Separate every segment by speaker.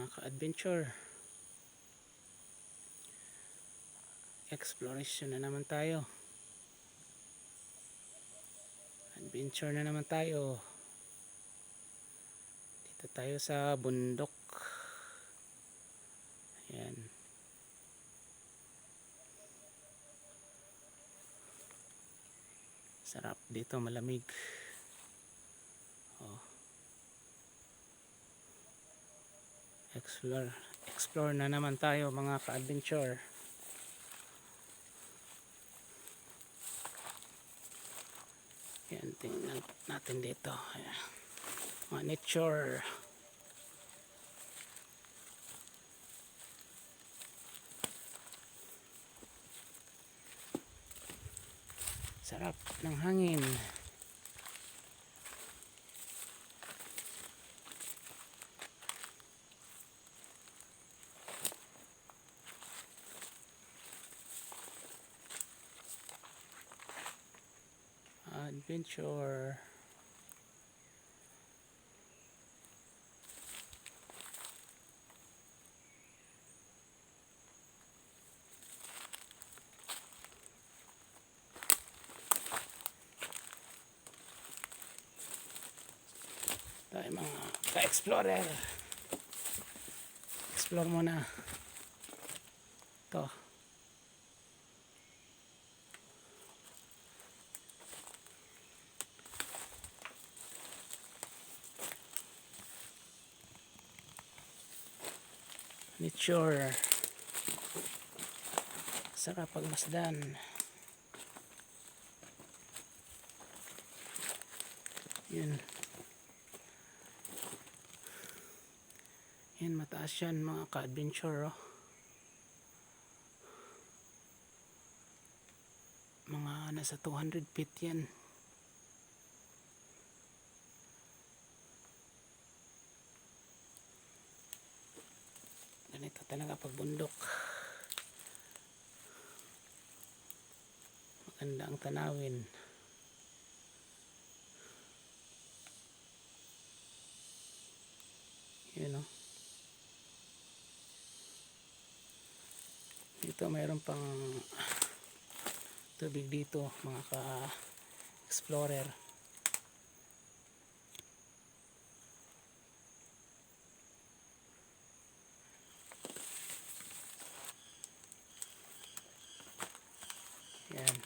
Speaker 1: mga ka-adventure, exploration na naman tayo, adventure na naman tayo. Dito tayo sa bundok. Ayan, sarap dito, malamig. Explore na naman tayo mga ka-adventure. Yan, tingnan natin dito. Ayan, mga nature. Sarap ng hangin. Adventure. Tayo mga ka-explorer. Explore muna. Ito. Nature. Sarap pagmasdan. Yun. Yan, mataas yan mga ka-adventure. Mga nasa 200 feet yan. Ganito talaga pag bundok. Maganda ang tanawin. Yun, dito mayroon pang tubig dito mga ka-explorer. Yan,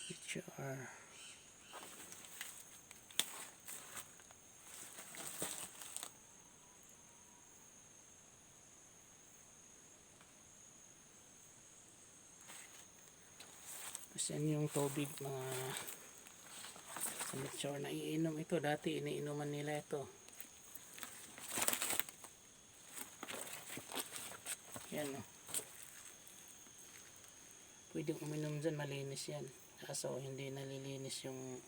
Speaker 1: nature. Yan yung tubig mga sa nature na iinom ito. Dati iniinuman nila ito. Yan, pwedeng uminom dyan, malinis yan. Kaso hindi nalilinis yung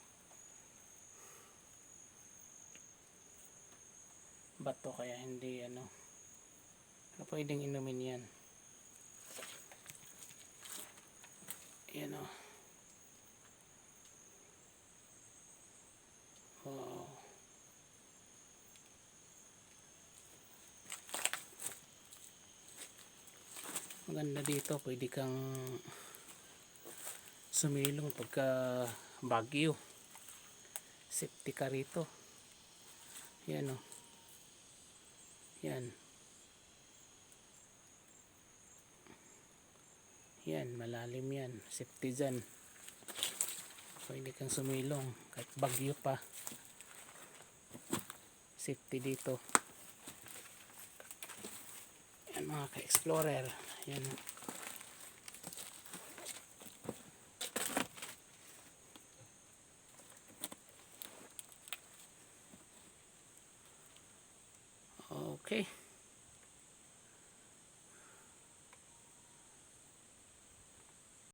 Speaker 1: bato, kaya hindi pero pwedeng inumin yan. Yan, wow. Maganda dito, pwede kang sumilong pagka bagyo. Safety ka rito. Yan, yan. Yan, malalim yan. Safety dyan. Pwede kang sumilong kahit bagyo pa. Safety dito. Yan mga ka-explorer. Yan. Okay.